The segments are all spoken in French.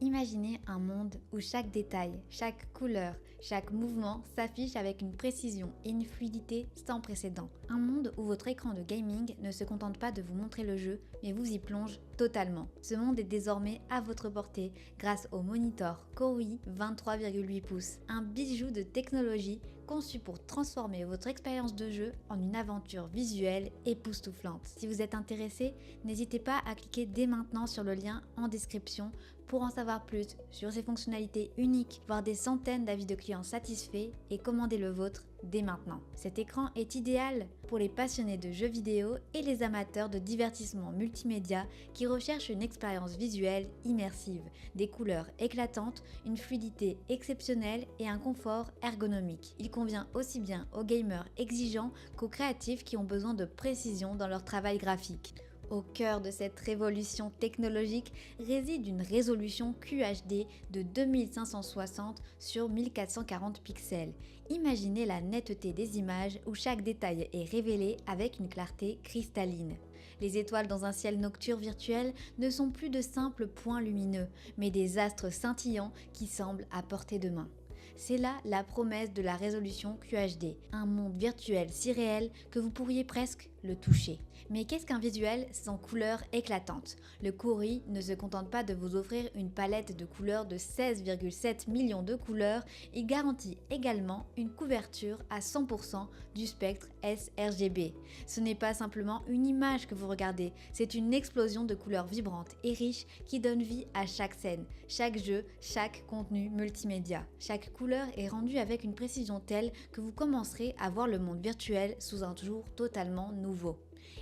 Imaginez un monde où chaque détail, chaque couleur, chaque mouvement s'affiche avec une précision et une fluidité sans précédent. Un monde où votre écran de gaming ne se contente pas de vous montrer le jeu, mais vous y plonge totalement. Ce monde est désormais à votre portée grâce au monitor Core 23,8 pouces, un bijou de technologie conçu pour transformer votre expérience de jeu en une aventure visuelle époustouflante. Si vous êtes intéressé, n'hésitez pas à cliquer dès maintenant sur le lien en description pour en savoir plus sur ses fonctionnalités uniques, voir des centaines d'avis de clients satisfaits et commander le vôtre dès maintenant. Cet écran est idéal pour les passionnés de jeux vidéo et les amateurs de divertissement multimédia qui recherchent une expérience visuelle immersive, des couleurs éclatantes, une fluidité exceptionnelle et un confort ergonomique. Il convient aussi bien aux gamers exigeants qu'aux créatifs qui ont besoin de précision dans leur travail graphique. Au cœur de cette révolution technologique réside une résolution QHD de 2560 sur 1440 pixels. Imaginez la netteté des images où chaque détail est révélé avec une clarté cristalline. Les étoiles dans un ciel nocturne virtuel ne sont plus de simples points lumineux, mais des astres scintillants qui semblent à portée de main. C'est là la promesse de la résolution QHD, un monde virtuel si réel que vous pourriez presque le toucher. Mais qu'est-ce qu'un visuel sans couleurs éclatantes? Le Core ne se contente pas de vous offrir une palette de couleurs de 16,7 millions de couleurs, il garantit également une couverture à 100% du spectre sRGB. Ce n'est pas simplement une image que vous regardez, c'est une explosion de couleurs vibrantes et riches qui donne vie à chaque scène, chaque jeu, chaque contenu multimédia. Chaque couleur est rendue avec une précision telle que vous commencerez à voir le monde virtuel sous un jour totalement nouveau.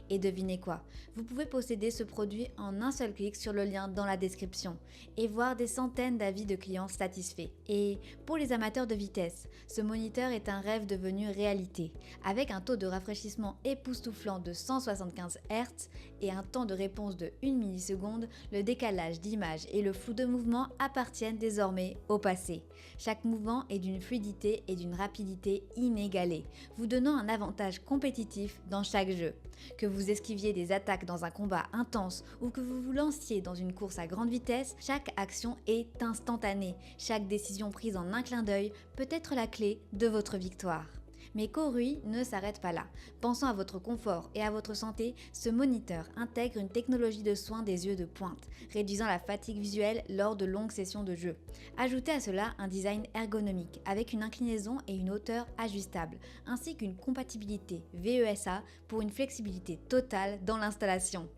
Et devinez quoi? Vous pouvez posséder ce produit en un seul clic sur le lien dans la description et voir des centaines d'avis de clients satisfaits. Et pour les amateurs de vitesse, ce moniteur est un rêve devenu réalité. Avec un taux de rafraîchissement époustouflant de 175 Hz et un temps de réponse de 1 milliseconde, le décalage d'image et le flou de mouvement appartiennent désormais au passé. Chaque mouvement est d'une fluidité et d'une rapidité inégalées, vous donnant un avantage compétitif dans chaque jeu. Que vous esquiviez des attaques dans un combat intense ou que vous vous lanciez dans une course à grande vitesse, chaque action est instantanée. Chaque décision prise en un clin d'œil peut être la clé de votre victoire. Mais Core ne s'arrête pas là. Pensant à votre confort et à votre santé, ce moniteur intègre une technologie de soin des yeux de pointe, réduisant la fatigue visuelle lors de longues sessions de jeu. Ajoutez à cela un design ergonomique avec une inclinaison et une hauteur ajustables, ainsi qu'une compatibilité VESA pour une flexibilité totale dans l'installation.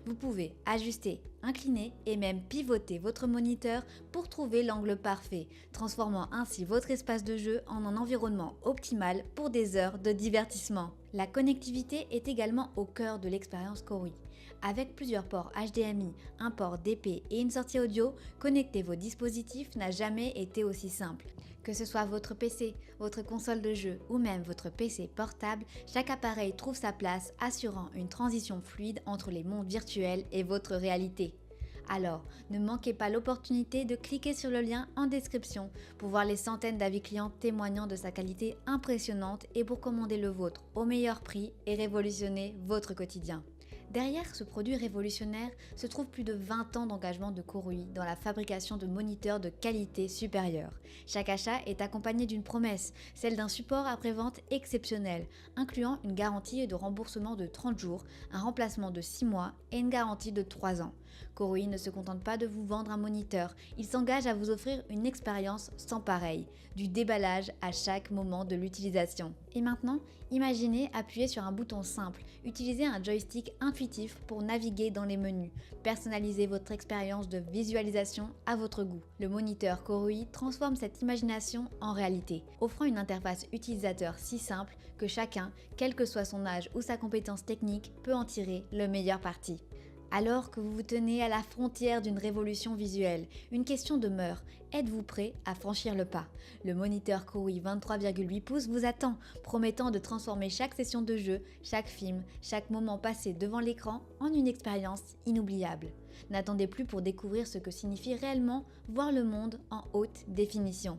Vous pouvez ajuster, incliner et même pivoter votre moniteur pour trouver l'angle parfait, transformant ainsi votre espace de jeu en un environnement optimal pour des heures de divertissement. La connectivité est également au cœur de l'expérience Core. Avec plusieurs ports HDMI, un port DP et une sortie audio, connecter vos dispositifs n'a jamais été aussi simple. Que ce soit votre PC, votre console de jeu ou même votre PC portable, chaque appareil trouve sa place, assurant une transition fluide entre les mondes virtuels et votre réalité. Alors, ne manquez pas l'opportunité de cliquer sur le lien en description pour voir les centaines d'avis clients témoignant de sa qualité impressionnante et pour commander le vôtre au meilleur prix et révolutionner votre quotidien. Derrière ce produit révolutionnaire se trouvent plus de 20 ans d'engagement de Core dans la fabrication de moniteurs de qualité supérieure. Chaque achat est accompagné d'une promesse, celle d'un support après-vente exceptionnel, incluant une garantie de remboursement de 30 jours, un remplacement de 6 mois et une garantie de 3 ans. Core ne se contente pas de vous vendre un moniteur, il s'engage à vous offrir une expérience sans pareil, du déballage à chaque moment de l'utilisation. Et maintenant, imaginez appuyer sur un bouton simple, utilisez un joystick intuitif pour naviguer dans les menus, personnalisez votre expérience de visualisation à votre goût. Le moniteur Core transforme cette imagination en réalité, offrant une interface utilisateur si simple que chacun, quel que soit son âge ou sa compétence technique, peut en tirer le meilleur parti. Alors que vous vous tenez à la frontière d'une révolution visuelle, une question demeure, êtes-vous prêt à franchir le pas? Le moniteur Core 23,8 pouces vous attend, promettant de transformer chaque session de jeu, chaque film, chaque moment passé devant l'écran en une expérience inoubliable. N'attendez plus pour découvrir ce que signifie réellement voir le monde en haute définition.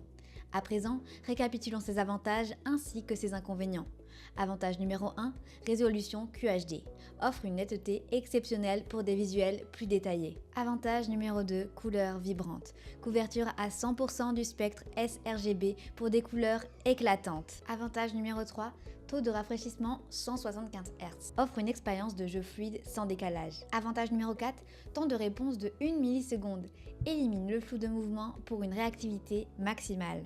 À présent, récapitulons ses avantages ainsi que ses inconvénients. Avantage numéro 1, résolution QHD. Offre une netteté exceptionnelle pour des visuels plus détaillés. Avantage numéro 2, couleurs vibrantes. Couverture à 100% du spectre sRGB pour des couleurs éclatantes. Avantage numéro 3, taux de rafraîchissement 175 Hz. Offre une expérience de jeu fluide sans décalage. Avantage numéro 4, temps de réponse de 1 milliseconde. Élimine le flou de mouvement pour une réactivité maximale.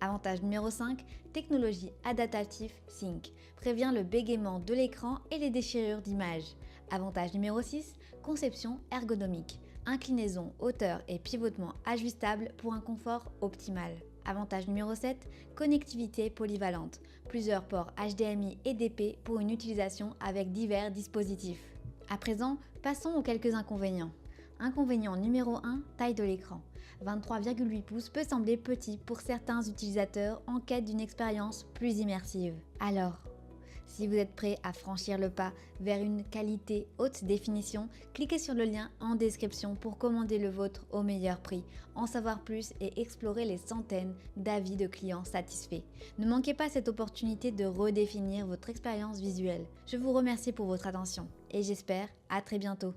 Avantage numéro 5, technologie Adaptive Sync. Prévient le bégaiement de l'écran et les déchirures d'images. Avantage numéro 6, conception ergonomique. Inclinaison, hauteur et pivotement ajustables pour un confort optimal. Avantage numéro 7, connectivité polyvalente. Plusieurs ports HDMI et DP pour une utilisation avec divers dispositifs. À présent, passons aux quelques inconvénients. Inconvénient numéro 1, taille de l'écran. 23,8 pouces peut sembler petit pour certains utilisateurs en quête d'une expérience plus immersive. Alors, si vous êtes prêt à franchir le pas vers une qualité haute définition, cliquez sur le lien en description pour commander le vôtre au meilleur prix, en savoir plus et explorer les centaines d'avis de clients satisfaits. Ne manquez pas cette opportunité de redéfinir votre expérience visuelle. Je vous remercie pour votre attention et j'espère à très bientôt.